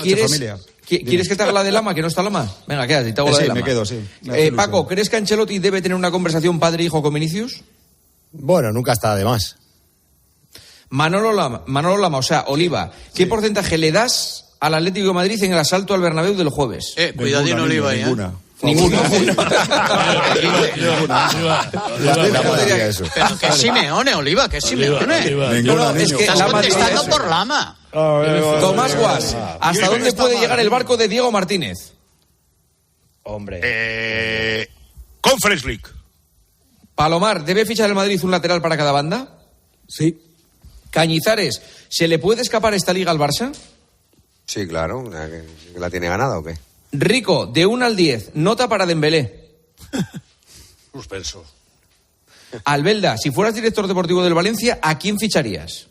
¿Quieres que te haga la de Lama, que no está Lama? Venga, quédate, te hago la de Lama. Me quedo, sí. Paco, ¿crees que Ancelotti debe tener una conversación padre-hijo con Vinicius? Bueno, nunca está de más. Manolo Lama, o sea, Oliva, ¿qué porcentaje le das al Atlético de Madrid en el asalto al Bernabéu del jueves? Cuidadín, Oliva, Ninguno. Pero que Simeone, Oliva, que Simeone. No, es que estás contestando por Lama. Tomás Guas, ¿hasta dónde puede llegar el barco de Diego Martínez? Hombre. Conference League. Palomar, ¿debe fichar el Madrid un lateral para cada banda? Sí. Cañizares, ¿se le puede escapar esta liga al Barça? Sí, claro. ¿La tiene ganada o qué? Rico, de 1 al 10, nota para Dembélé. Suspenso. Albelda, si fueras director deportivo del Valencia, ¿a quién ficharías?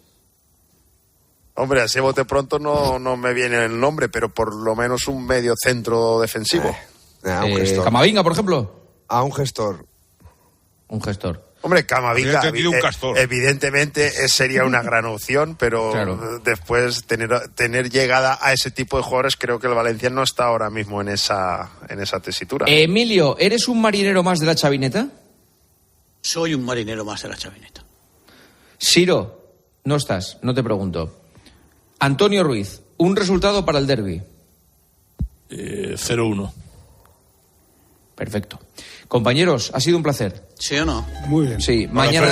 Hombre, así bote pronto no me viene el nombre, pero por lo menos un medio centro defensivo. Un gestor. Camavinga, por ejemplo. Un gestor. Un gestor. Hombre, Camavinga, un evidentemente sería una gran opción, pero claro, después tener llegada a ese tipo de jugadores, creo que el Valencia no está ahora mismo en esa tesitura. Emilio, ¿eres un marinero más de la chavineta? Soy un marinero más de la chavineta. Siro, no estás, no te pregunto. Antonio Ruiz, un resultado para el derbi. 0-1. Perfecto. Compañeros, ha sido un placer. ¿Sí o no? Muy bien. Sí, mañana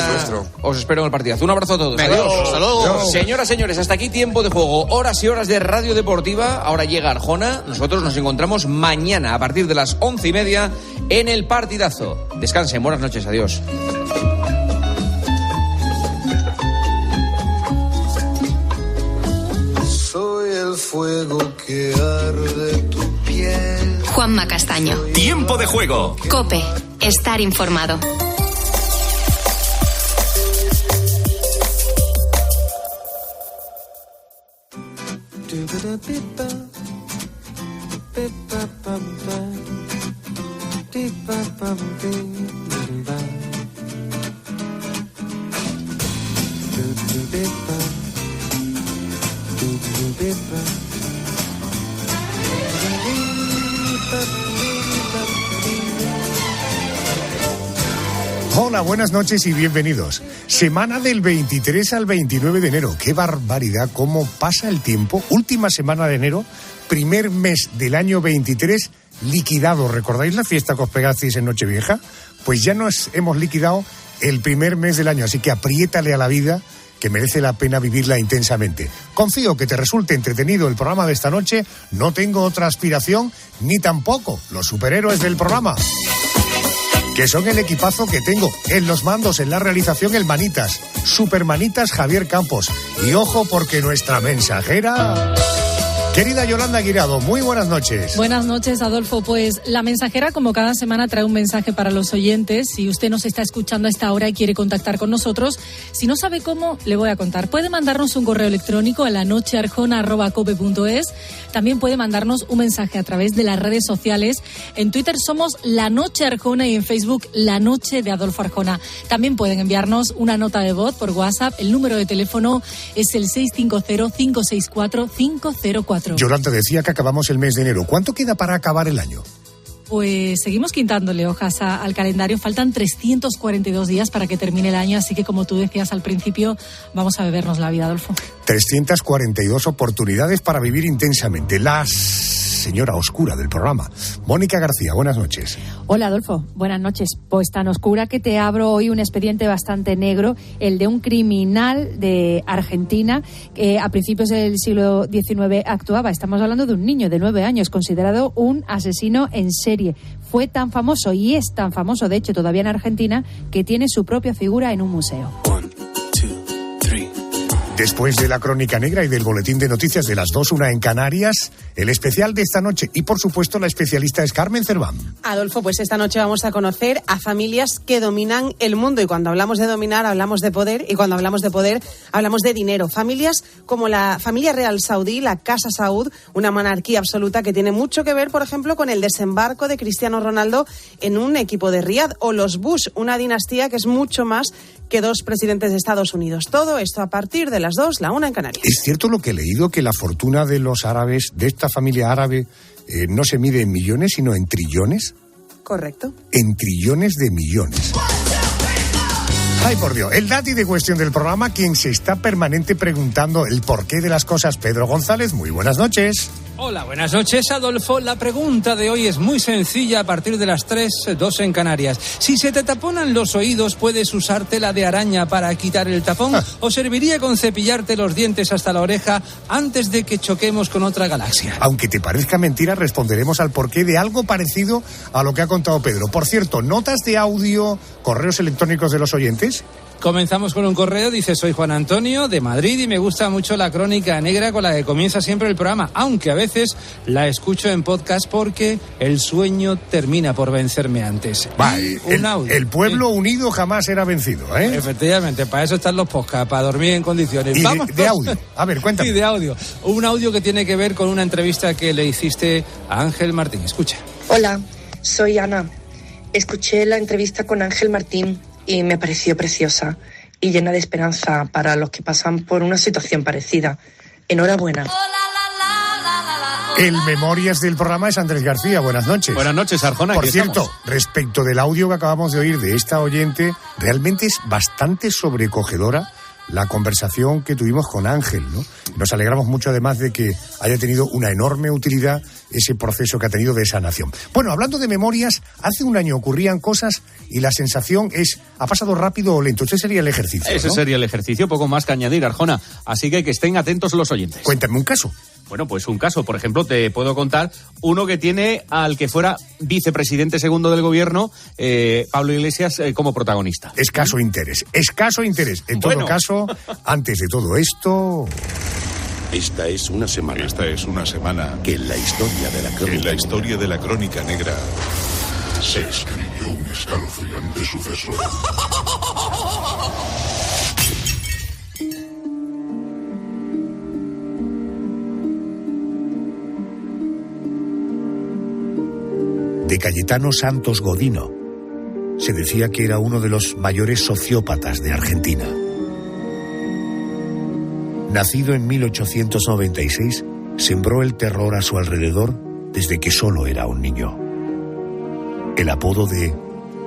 os espero en el partidazo. Un abrazo a todos. Adiós. Hasta luego. Señoras, señores, hasta aquí tiempo de juego. Horas y horas de radio deportiva. Ahora llega Arjona. Nosotros nos encontramos mañana a partir de las 11:30 en el partidazo. Descansen, buenas noches, adiós. Soy el fuego que arde tu piel. Juanma Castaño. Tiempo de juego. COPE. Estar informado. Hola, buenas noches y bienvenidos. Semana del 23 al 29 de enero. ¡Qué barbaridad! ¿Cómo pasa el tiempo? Última semana de enero, primer mes del año 23, liquidado. ¿Recordáis la fiesta que os pegasteis en Nochevieja? Pues ya nos hemos liquidado el primer mes del año, así que apriétale a la vida, que merece la pena vivirla intensamente. Confío que te resulte entretenido el programa de esta noche. No tengo otra aspiración, ni tampoco los superhéroes del programa, que son el equipazo que tengo en los mandos, en la realización, el Manitas, Supermanitas Javier Campos. Y ojo, porque nuestra mensajera, querida Yolanda Guirado, muy buenas noches. Buenas noches, Adolfo. Pues la mensajera, como cada semana, trae un mensaje para los oyentes. Si usted nos está escuchando a esta hora y quiere contactar con nosotros, si no sabe cómo, le voy a contar. Puede mandarnos un correo electrónico a lanochearjona@cope.es. También puede mandarnos un mensaje a través de las redes sociales. En Twitter somos La Noche Arjona y en Facebook La Noche de Adolfo Arjona. También pueden enviarnos una nota de voz por WhatsApp. El número de teléfono es el 650-564-504. Yolanda decía que acabamos el mes de enero. ¿Cuánto queda para acabar el año? Pues seguimos quitándole hojas al calendario. Faltan 342 días para que termine el año, así que como tú decías al principio, vamos a bebernos la vida, Adolfo. 342 oportunidades para vivir intensamente. La señora oscura del programa, Mónica García, buenas noches. Hola, Adolfo, buenas noches. Pues tan oscura que te abro hoy un expediente bastante negro, el de un criminal de Argentina que a principios del siglo XIX actuaba. Estamos hablando de un niño de 9 años, considerado un asesino en serie. Fue tan famoso y es tan famoso, de hecho, todavía en Argentina, que tiene su propia figura en un museo. Después de la crónica negra y del boletín de noticias de las 2:01 en Canarias, el especial de esta noche y, por supuesto, la especialista es Carmen Cerván. Adolfo, pues esta noche vamos a conocer a familias que dominan el mundo. Y cuando hablamos de dominar, hablamos de poder. Y cuando hablamos de poder, hablamos de dinero. Familias como la familia real saudí, la Casa Saud, una monarquía absoluta que tiene mucho que ver, por ejemplo, con el desembarco de Cristiano Ronaldo en un equipo de Riad. O los Bush, una dinastía que es mucho más que 2 presidentes de Estados Unidos. Todo esto a partir de las 2, la 1 en Canarias. ¿Es cierto lo que he leído, que la fortuna de los árabes, de esta esta familia árabe no se mide en millones, sino en trillones. Correcto. En trillones de millones. Ay, por Dios. El dati de cuestión del programa, quien se está permanente preguntando el porqué de las cosas, Pedro González. Muy buenas noches. Hola, buenas noches, Adolfo. La pregunta de hoy es muy sencilla a partir de las 3:02 en Canarias. Si se te taponan los oídos, ¿puedes usar tela de araña para quitar el tapón? ¿O serviría con cepillarte los dientes hasta la oreja antes de que choquemos con otra galaxia? Aunque te parezca mentira, responderemos al porqué de algo parecido a lo que ha contado Pedro. Por cierto, notas de audio, correos electrónicos de los oyentes. Comenzamos con un correo, dice: soy Juan Antonio de Madrid y me gusta mucho la crónica negra con la que comienza siempre el programa, aunque a veces la escucho en podcast porque el sueño termina por vencerme antes. El pueblo unido jamás era vencido, ¿eh? Efectivamente, para eso están los podcasts, para dormir en condiciones. Y de audio, a ver, cuéntame. Sí, de audio. Un audio que tiene que ver con una entrevista que le hiciste a Ángel Martín. Escucha. Hola, soy Ana. Escuché la entrevista con Ángel Martín y me pareció preciosa y llena de esperanza para los que pasan por una situación parecida. Enhorabuena. El Memorias del programa es Andrés García. Buenas noches. Buenas noches, Arjona. Por cierto, respecto del audio que acabamos de oír de esta oyente, realmente es bastante sobrecogedora la conversación que tuvimos con Ángel, ¿no? Nos alegramos mucho además de que haya tenido una enorme utilidad ese proceso que ha tenido de sanación. Bueno, hablando de memorias, hace un año ocurrían cosas y la sensación es, ¿ha pasado rápido o lento? Ese sería el ejercicio, Ese ¿no? sería el ejercicio, poco más que añadir, Arjona. Así que estén atentos los oyentes. Cuéntame un caso. Bueno, pues un caso, por ejemplo, te puedo contar uno que tiene al que fuera vicepresidente segundo del gobierno, Pablo Iglesias, como protagonista. Escaso interés. En todo caso, antes de todo esto... Esta es una semana que en la historia de la crónica negra se escribió un escalofriante suceso. De Cayetano Santos Godino. Se decía que era uno de los mayores sociópatas de Argentina. Nacido en 1896, sembró el terror a su alrededor desde que solo era un niño. El apodo de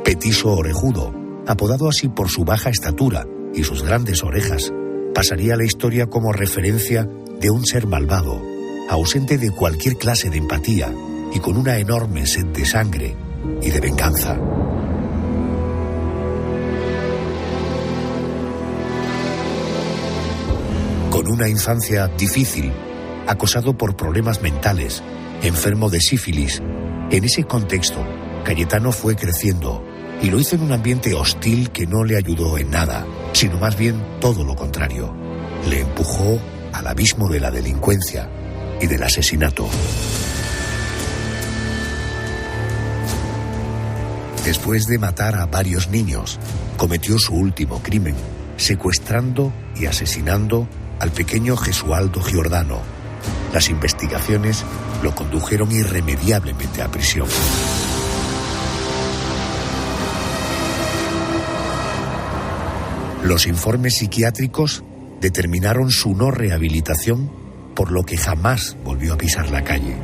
Petiso Orejudo, apodado así por su baja estatura y sus grandes orejas, pasaría a la historia como referencia de un ser malvado, ausente de cualquier clase de empatía y con una enorme sed de sangre y de venganza. Con una infancia difícil, acosado por problemas mentales, enfermo de sífilis, en ese contexto, Cayetano fue creciendo y lo hizo en un ambiente hostil que no le ayudó en nada, sino más bien todo lo contrario. Le empujó al abismo de la delincuencia y del asesinato. Después de matar a varios niños, cometió su último crimen, secuestrando y asesinando al pequeño Gesualdo Giordano. Las investigaciones lo condujeron irremediablemente a prisión. Los informes psiquiátricos determinaron su no rehabilitación, por lo que jamás volvió a pisar la calle.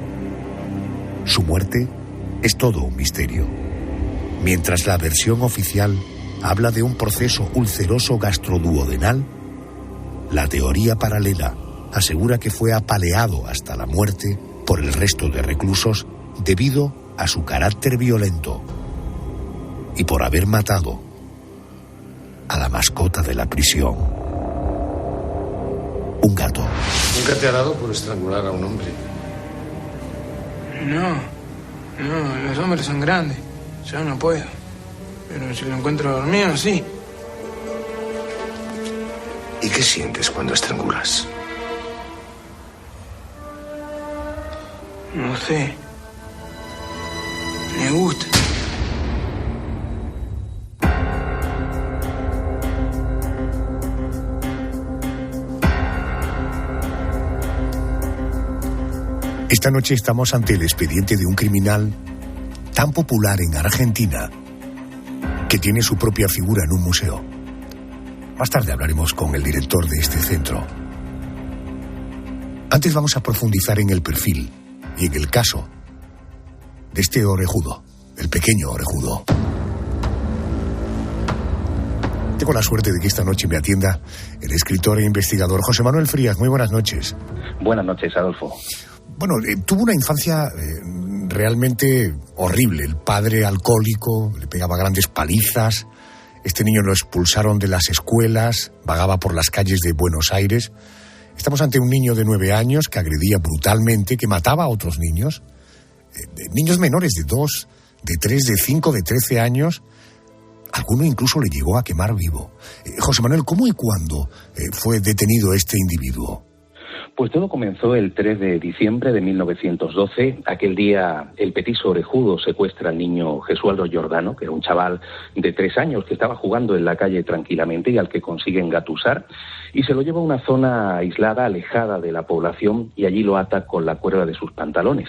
Su muerte es todo un misterio. Mientras la versión oficial habla de un proceso ulceroso gastroduodenal, la teoría paralela asegura que fue apaleado hasta la muerte por el resto de reclusos debido a su carácter violento y por haber matado a la mascota de la prisión, un gato. ¿Nunca te ha dado por estrangular a un hombre? No, los hombres son grandes. Yo no puedo. Pero si lo encuentro dormido, sí. ¿Y qué sientes cuando estrangulas? No sé. Me gusta. Esta noche estamos ante el expediente de un criminal tan popular en Argentina que tiene su propia figura en un museo. Más tarde hablaremos con el director de este centro. Antes vamos a profundizar en el perfil y en el caso de este orejudo, el pequeño orejudo. Tengo la suerte de que esta noche me atienda el escritor e investigador José Manuel Frías. Muy buenas noches. Buenas noches, Adolfo. Bueno, tuvo una infancia realmente horrible. El padre alcohólico, le pegaba grandes palizas. Este niño lo expulsaron de las escuelas, vagaba por las calles de Buenos Aires. Estamos ante un niño de 9 años que agredía brutalmente, que mataba a otros niños. Niños menores de 2, de 3, de 5, de 13 años. Alguno incluso le llegó a quemar vivo. José Manuel, ¿cómo y cuándo fue detenido este individuo? Pues todo comenzó el 3 de diciembre de 1912. Aquel día el petiso orejudo secuestra al niño Gesualdo Giordano, que era un chaval de 3 años que estaba jugando en la calle tranquilamente y al que consigue engatusar, y se lo lleva a una zona aislada, alejada de la población, y allí lo ata con la cuerda de sus pantalones.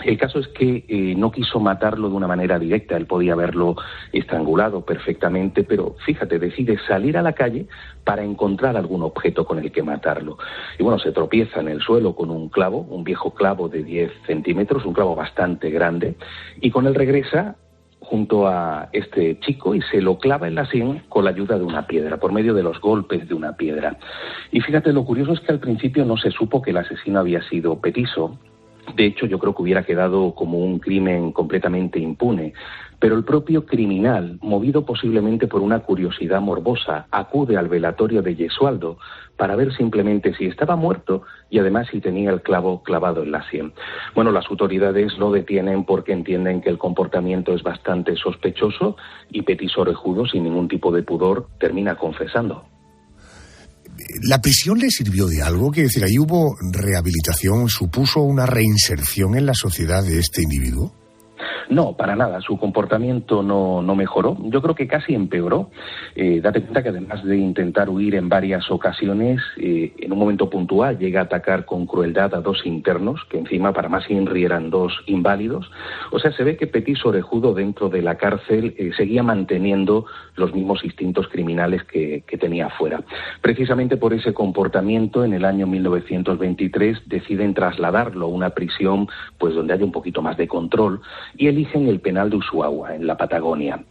El caso es que no quiso matarlo de una manera directa, él podía haberlo estrangulado perfectamente, pero fíjate, decide salir a la calle para encontrar algún objeto con el que matarlo. Y bueno, se tropieza en el suelo con un clavo, un viejo clavo de 10 centímetros, un clavo bastante grande, y con él regresa junto a este chico y se lo clava en la sien con la ayuda de una piedra, por medio de los golpes de una piedra. Y fíjate, lo curioso es que al principio no se supo que el asesino había sido petiso. De hecho, yo creo que hubiera quedado como un crimen completamente impune. Pero el propio criminal, movido posiblemente por una curiosidad morbosa, acude al velatorio de Gesualdo para ver simplemente si estaba muerto y además si tenía el clavo clavado en la sien. Bueno, las autoridades lo detienen porque entienden que el comportamiento es bastante sospechoso y petiso orejudo, sin ningún tipo de pudor, termina confesando. ¿La prisión le sirvió de algo? Quiero decir, ¿ahí hubo rehabilitación? ¿Supuso una reinserción en la sociedad de este individuo? No, para nada. Su comportamiento no mejoró. Yo creo que casi empeoró. Date cuenta que además de intentar huir en varias ocasiones, en un momento puntual llega a atacar con crueldad a 2 internos, que encima para más INRI eran 2 inválidos. O sea, se ve que petiso orejudo dentro de la cárcel seguía manteniendo los mismos instintos criminales que tenía afuera. Precisamente por ese comportamiento, en el año 1923 deciden trasladarlo a una prisión pues donde haya un poquito más de control, y eligen el penal de Ushuaia, en la Patagonia,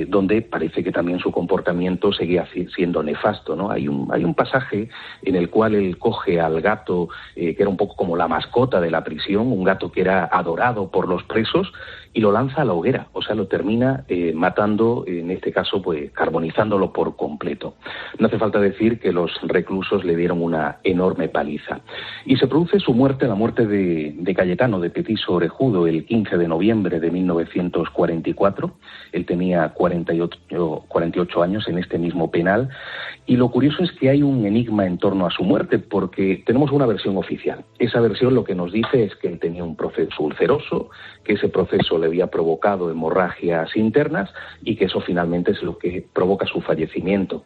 donde parece que también su comportamiento seguía siendo nefasto, ¿no? Hay un pasaje en el cual él coge al gato, que era un poco como la mascota de la prisión, un gato que era adorado por los presos, y lo lanza a la hoguera, o sea, lo termina matando, en este caso, pues carbonizándolo por completo. No hace falta decir que los reclusos le dieron una enorme paliza. Y se produce su muerte, la muerte de Cayetano, de petiso orejudo, el 15 de noviembre de 1944. Él tenía 48 años en este mismo penal. Y lo curioso es que hay un enigma en torno a su muerte, porque tenemos una versión oficial. Esa versión lo que nos dice es que él tenía un proceso ulceroso, que ese proceso le había provocado hemorragias internas y que eso finalmente es lo que provoca su fallecimiento.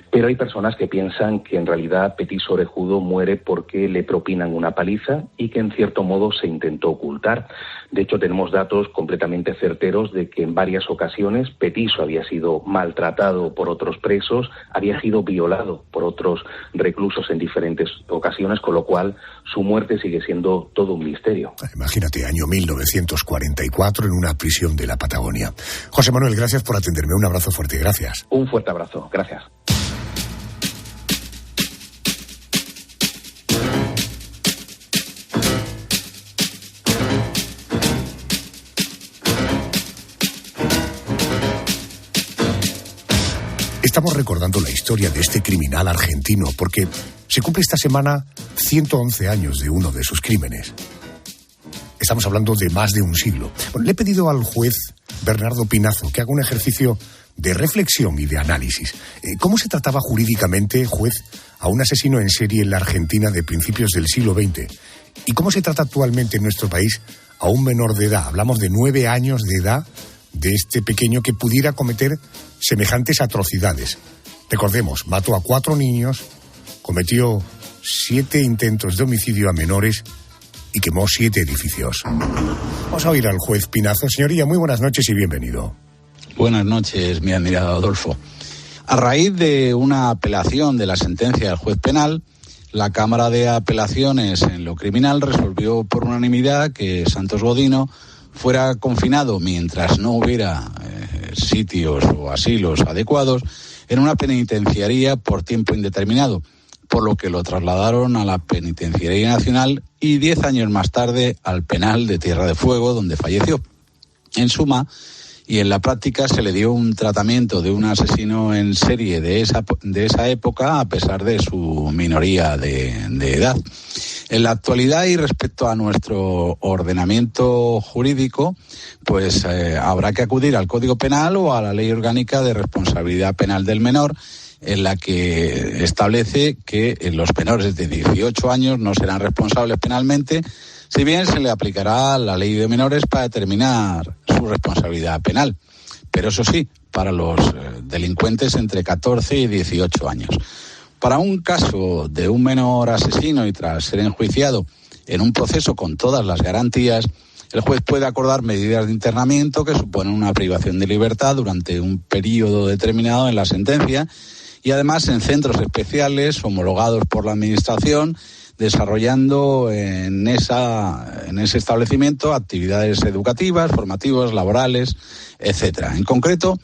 Pero hay personas que piensan que en realidad petiso orejudo muere porque le propinan una paliza y que en cierto modo se intentó ocultar. De hecho, tenemos datos completamente certeros de que en varias ocasiones petiso había sido maltratado por otros presos, había sido violado por otros reclusos en diferentes ocasiones, con lo cual su muerte sigue siendo todo un misterio. Imagínate, año 1944 en una prisión de la Patagonia. José Manuel, gracias por atenderme. Un abrazo fuerte, gracias. Un fuerte abrazo, gracias. Estamos recordando la historia de este criminal argentino porque se cumple esta semana 111 años de uno de sus crímenes. Estamos hablando de más de un siglo. Bueno, le he pedido al juez Bernardo Pinazo que haga un ejercicio de reflexión y de análisis. ¿Cómo se trataba jurídicamente, juez, a un asesino en serie en la Argentina de principios del siglo XX? ¿Y cómo se trata actualmente en nuestro país a un menor de edad? Hablamos de 9 años de edad de este pequeño que pudiera cometer semejantes atrocidades. Recordemos, mató a 4 niños, cometió 7 intentos de homicidio a menores y quemó 7 edificios. Vamos a oír al juez Pinazo. Señoría, muy buenas noches y bienvenido. Buenas noches, mi admirado Adolfo. A raíz de una apelación de la sentencia del juez penal, la Cámara de Apelaciones en lo criminal resolvió por unanimidad que Santos Godino fuera confinado mientras no hubiera sitios o asilos adecuados en una penitenciaría por tiempo indeterminado, por lo que lo trasladaron a la Penitenciaría Nacional y 10 años más tarde al penal de Tierra de Fuego, donde falleció. En suma, y en la práctica se le dio un tratamiento de un asesino en serie de esa época, a pesar de su minoría de edad. En la actualidad y respecto a nuestro ordenamiento jurídico, pues habrá que acudir al Código Penal o a la Ley Orgánica de Responsabilidad Penal del Menor, en la que establece que los menores de 18 años no serán responsables penalmente, si bien se le aplicará la Ley de Menores para determinar su responsabilidad penal. Pero eso sí, para los delincuentes entre 14 y 18 años. Para un caso de un menor asesino y tras ser enjuiciado en un proceso con todas las garantías, el juez puede acordar medidas de internamiento que suponen una privación de libertad durante un periodo determinado en la sentencia y además en centros especiales homologados por la Administración, desarrollando en ese establecimiento actividades educativas, formativas, laborales, etcétera. En concreto,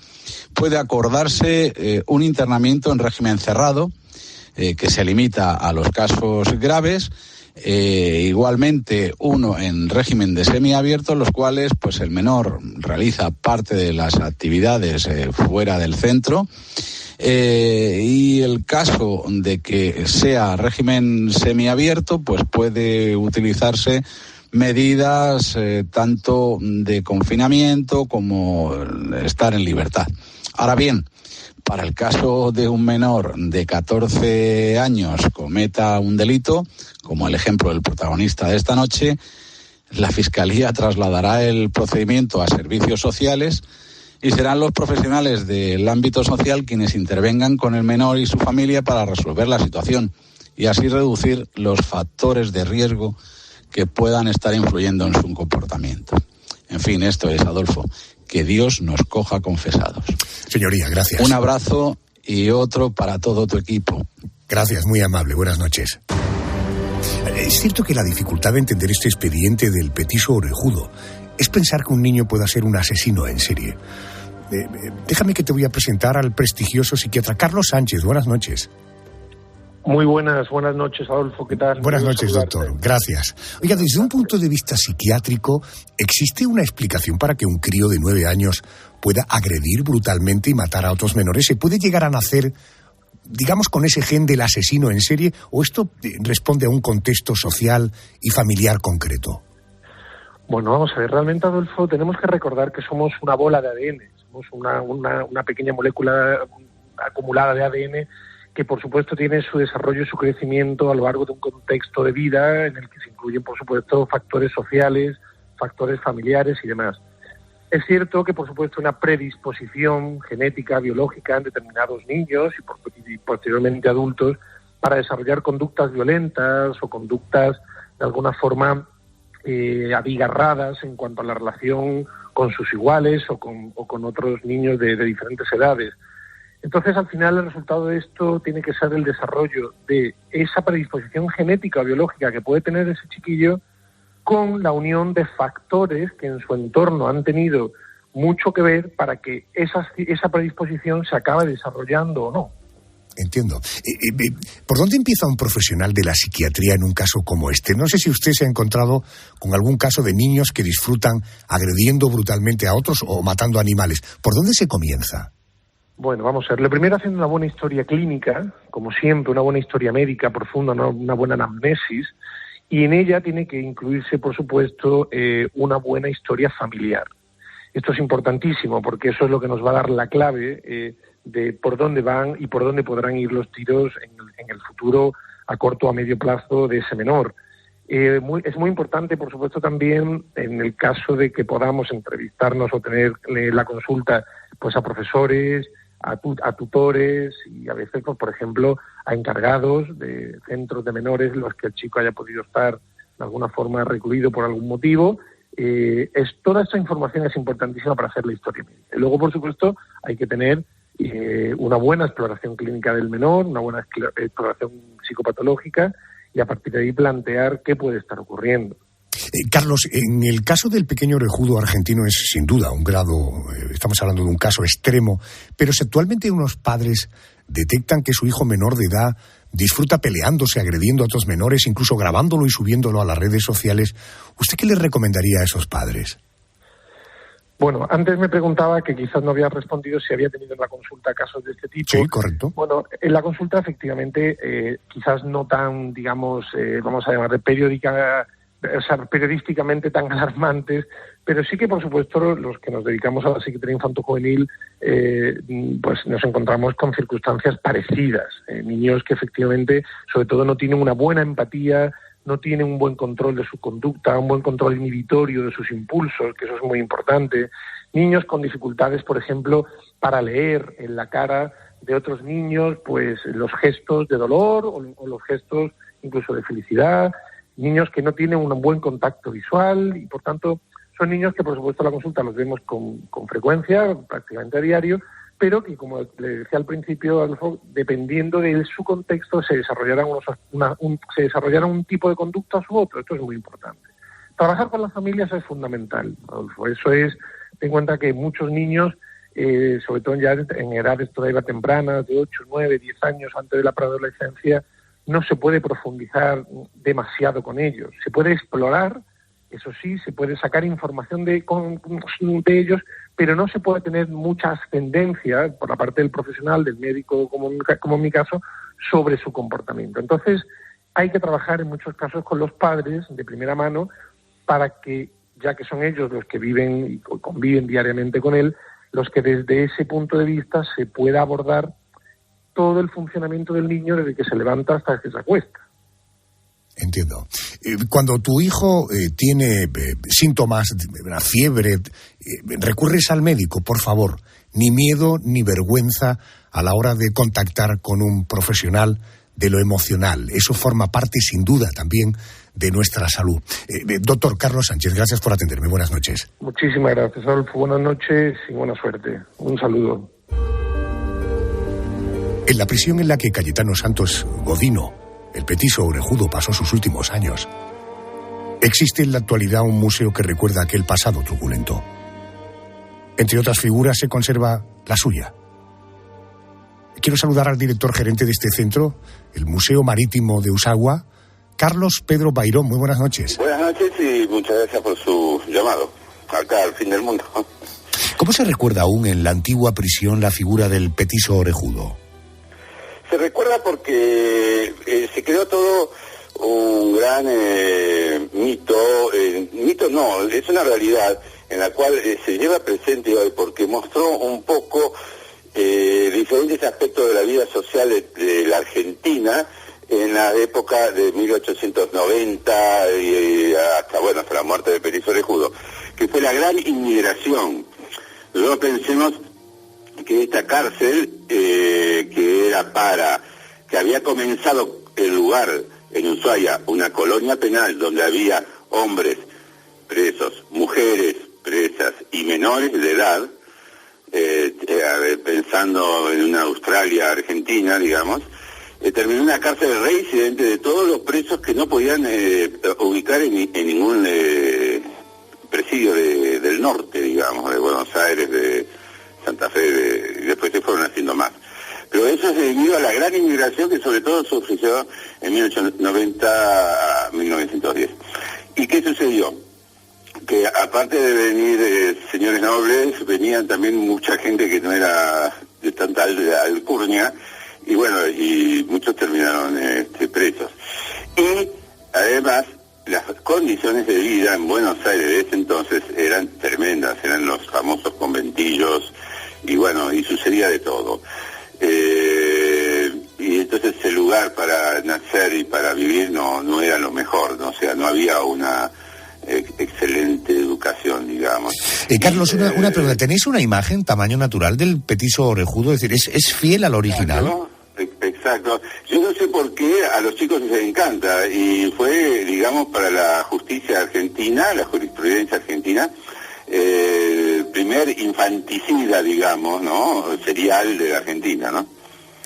puede acordarse un internamiento en régimen cerrado, que se limita a los casos graves, igualmente uno en régimen de semiabierto, en los cuales pues el menor realiza parte de las actividades fuera del centro, y el caso de que sea régimen semiabierto, pues puede utilizarse medidas tanto de confinamiento como estar en libertad. Ahora bien, para el caso de un menor de 14 años cometa un delito, como el ejemplo del protagonista de esta noche, la Fiscalía trasladará el procedimiento a servicios sociales y serán los profesionales del ámbito social quienes intervengan con el menor y su familia para resolver la situación y así reducir los factores de riesgo que puedan estar influyendo en su comportamiento. En fin, esto es, Adolfo, que Dios nos coja confesados. Señoría, gracias. Un abrazo y otro para todo tu equipo. Gracias, muy amable. Buenas noches. Es cierto que la dificultad de entender este expediente del petiso orejudo es pensar que un niño pueda ser un asesino en serie. Déjame que te voy a presentar al prestigioso psiquiatra Carlos Sánchez. Buenas noches. Muy buenas noches, Adolfo, ¿qué tal? Buenas noches, doctor. Gracias. Oiga, desde un punto de vista psiquiátrico, ¿existe una explicación para que un crío de 9 años pueda agredir brutalmente y matar a otros menores? ¿Se puede llegar a nacer, digamos, con ese gen del asesino en serie? ¿O esto responde a un contexto social y familiar concreto? Bueno, vamos a ver, realmente, Adolfo, tenemos que recordar que somos una bola de ADN, somos una pequeña molécula acumulada de ADN que, por supuesto, tiene su desarrollo y su crecimiento a lo largo de un contexto de vida en el que se incluyen, por supuesto, factores sociales, factores familiares y demás. Es cierto que, por supuesto, una predisposición genética, biológica en determinados niños y posteriormente adultos para desarrollar conductas violentas o conductas, de alguna forma, abigarradas en cuanto a la relación con sus iguales o con otros niños de diferentes edades. Entonces, al final, el resultado de esto tiene que ser el desarrollo de esa predisposición genética o biológica que puede tener ese chiquillo con la unión de factores que en su entorno han tenido mucho que ver para que esa predisposición se acabe desarrollando o no. Entiendo. ¿Por dónde empieza un profesional de la psiquiatría en un caso como este? No sé si usted se ha encontrado con algún caso de niños que disfrutan agrediendo brutalmente a otros o matando animales. ¿Por dónde se comienza? Bueno, vamos a ver. Lo primero, haciendo una buena historia clínica, como siempre, una buena historia médica profunda, una buena anamnesis, y en ella tiene que incluirse, por supuesto, una buena historia familiar. Esto es importantísimo porque eso es lo que nos va a dar la clave de por dónde van y por dónde podrán ir los tiros en el futuro a corto o a medio plazo de ese menor. Es muy importante, por supuesto, también en el caso de que podamos entrevistarnos o tener la consulta pues a profesores, a tutores y a veces, pues, por ejemplo, a encargados de centros de menores en los que el chico haya podido estar de alguna forma recluido por algún motivo. Toda esta información es importantísima para hacer la historia médica. Y luego, por supuesto, hay que tener una buena exploración clínica del menor, una buena exploración psicopatológica y a partir de ahí plantear qué puede estar ocurriendo. Carlos, en el caso del pequeño orejudo argentino es sin duda un grado, estamos hablando de un caso extremo, pero si actualmente unos padres detectan que su hijo menor de edad disfruta peleándose, agrediendo a otros menores, incluso grabándolo y subiéndolo a las redes sociales, ¿usted qué le recomendaría a esos padres? Bueno, antes me preguntaba que quizás no había respondido si había tenido en la consulta casos de este tipo. Sí, correcto. Bueno, en la consulta efectivamente quizás no tan, digamos, vamos a llamarle periodísticamente tan alarmantes, pero sí que, por supuesto, los que nos dedicamos a la psiquiatría infanto-juvenil, pues nos encontramos con circunstancias parecidas. Niños que efectivamente, sobre todo, no tienen una buena empatía, no tienen un buen control de su conducta, un buen control inhibitorio de sus impulsos, que eso es muy importante. Niños con dificultades, por ejemplo, para leer en la cara de otros niños, pues los gestos de dolor o los gestos incluso de felicidad. Niños que no tienen un buen contacto visual y, por tanto, son niños que, por supuesto, la consulta los vemos con frecuencia, prácticamente a diario, pero que, como le decía al principio, Adolfo, dependiendo de su contexto, se desarrollarán un tipo de conductas u otro. Esto es muy importante. Trabajar con las familias es fundamental, Adolfo. Eso es, ten en cuenta que muchos niños, sobre todo ya en edades todavía tempranas, de 8, 9, 10 años antes de la preadolescencia, no se puede profundizar demasiado con ellos. Se puede explorar, eso sí, se puede sacar información de ellos, pero no se puede tener mucha ascendencia por la parte del profesional, del médico, como en mi caso, sobre su comportamiento. Entonces, hay que trabajar en muchos casos con los padres de primera mano para que, ya que son ellos los que viven y conviven diariamente con él, los que desde ese punto de vista se pueda abordar todo el funcionamiento del niño desde que se levanta hasta que se acuesta. Entiendo. Cuando tu hijo tiene síntomas, una fiebre, recurres al médico, por favor. Ni miedo ni vergüenza a la hora de contactar con un profesional de lo emocional. Eso forma parte, sin duda, también de nuestra salud. Doctor Carlos Sánchez, gracias por atenderme. Buenas noches. Muchísimas gracias, Adolfo. Buenas noches y buena suerte. Un saludo. En la prisión en la que Cayetano Santos Godino, el petiso orejudo, pasó sus últimos años, existe en la actualidad un museo que recuerda aquel pasado truculento. Entre otras figuras se conserva la suya. Quiero saludar al director gerente de este centro, el Museo Marítimo de Usagua, Carlos Pedro Bairón. Muy buenas noches. Buenas noches y muchas gracias por su llamado, acá al fin del mundo. ¿Cómo se recuerda aún en la antigua prisión la figura del petiso orejudo? Se recuerda porque se creó todo un gran mito no, es una realidad en la cual se lleva presente hoy porque mostró un poco diferentes aspectos de la vida social de la Argentina en la época de 1890 y hasta la muerte de Petiso Orejudo, que fue la gran inmigración. Luego pensemos que esta cárcel, que era que había comenzado el lugar en Ushuaia, una colonia penal donde había hombres presos, mujeres presas y menores de edad, pensando en una Australia argentina, digamos, terminó en una cárcel reincidente de todos los presos que no podían ubicar en ningún presidio del norte, digamos, de Buenos Aires, de Santa Fe, y después se fueron haciendo más. Pero eso es debido a la gran inmigración que sobre todo sucedió en 1890 a 1910. ¿Y qué sucedió? Que aparte de venir señores nobles, venían también mucha gente que no era de tanta alcurnia, y bueno, y muchos terminaron presos. Y además, las condiciones de vida en Buenos Aires de ese entonces eran tremendas, eran los famosos conventillos, y bueno, y sucedía de todo. Y entonces el lugar para nacer y para vivir no era lo mejor, ¿no? O sea, no había una excelente educación, digamos. Carlos, una pregunta. ¿Tenéis una imagen tamaño natural del petiso orejudo? Es decir, ¿es fiel al original? ¿No? Exacto. Yo no sé por qué a los chicos les encanta, y fue, digamos, para la justicia argentina, la jurisprudencia argentina, el primer infanticida, digamos, ¿no? Serial de la Argentina, ¿no?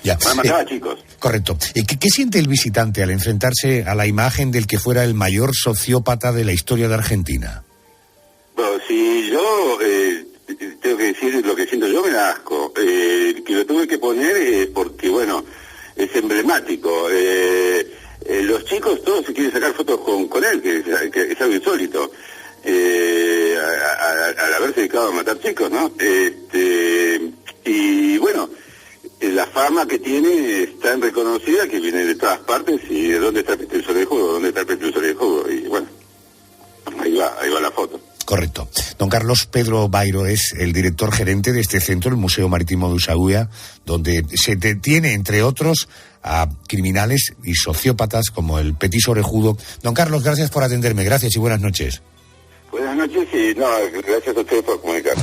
Ya. Mataba chicos. Correcto. ¿Qué siente el visitante al enfrentarse a la imagen del que fuera el mayor sociópata de la historia de Argentina? Bueno, si yo tengo que decir lo que siento yo, me da asco. Que lo tuve que poner porque, bueno, es emblemático. Los chicos todos se quieren sacar fotos con él, que es algo insólito. Al haberse dedicado a matar chicos, ¿no? Y bueno, la fama que tiene es tan reconocida que viene de todas partes. Y ¿de dónde está el precursor del juego? ¿Dónde está el precursor del juego? Y bueno, ahí va la foto. Correcto. Don Carlos Pedro Bairo es el director gerente de este centro, el Museo Marítimo de Ushuaia, donde se detiene, entre otros, a criminales y sociópatas como el Petiso Orejudo. Don Carlos, gracias por atenderme. Gracias y buenas noches. Buenas noches y gracias a ustedes por comunicar.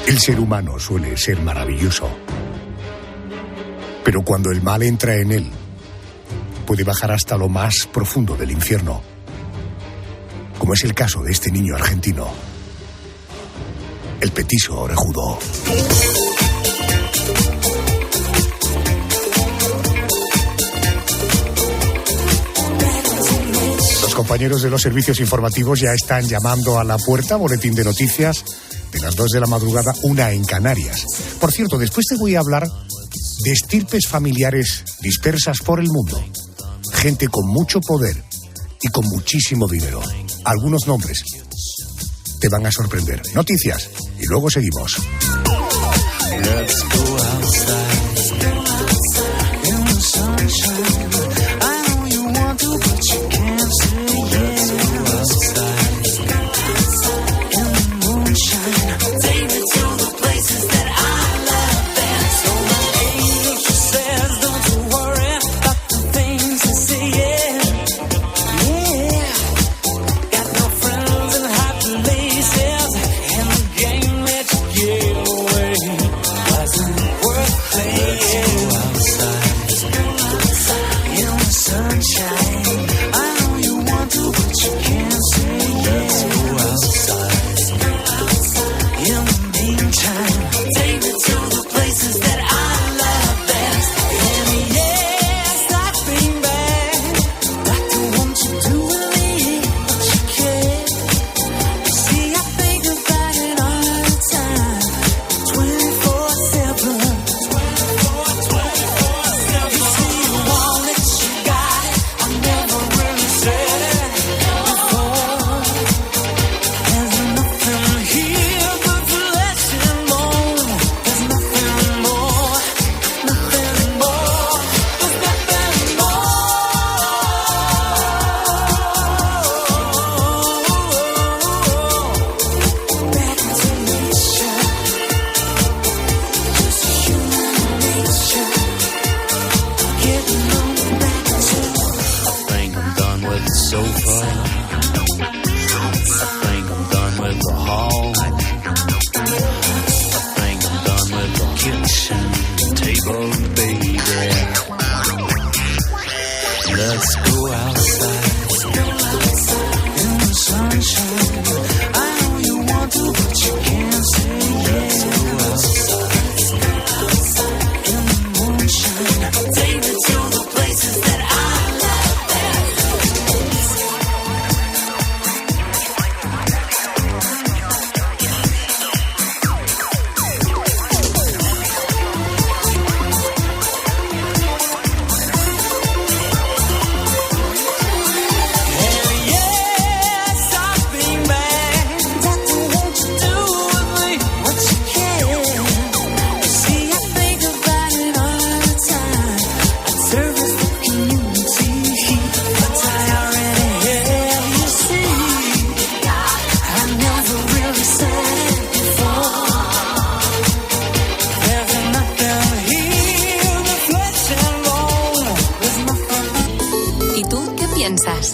El ser humano suele ser maravilloso, pero cuando el mal entra en él, puede bajar hasta lo más profundo del infierno, como es el caso de este niño argentino, el Petiso Orejudo. Los compañeros de los servicios informativos ya están llamando a la puerta. Boletín de noticias de las 2 de la madrugada, 1 en Canarias. Por cierto, después te voy a hablar de estirpes familiares dispersas por el mundo. Gente con mucho poder y con muchísimo dinero. Algunos nombres te van a sorprender. Noticias y luego seguimos.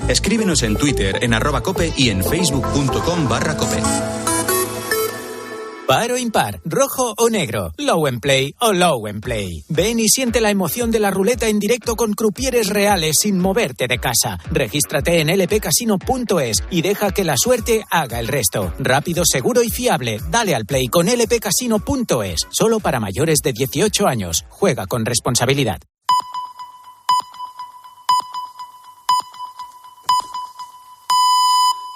Escríbenos en Twitter, en @cope y en facebook.com/cope. Par o impar, rojo o negro, low and play o low and play. Ven y siente la emoción de la ruleta en directo con crupieres reales sin moverte de casa. Regístrate en lpcasino.es y deja que la suerte haga el resto. Rápido, seguro y fiable. Dale al play con lpcasino.es. Solo para mayores de 18 años. Juega con responsabilidad.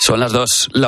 Son las 2, la 1.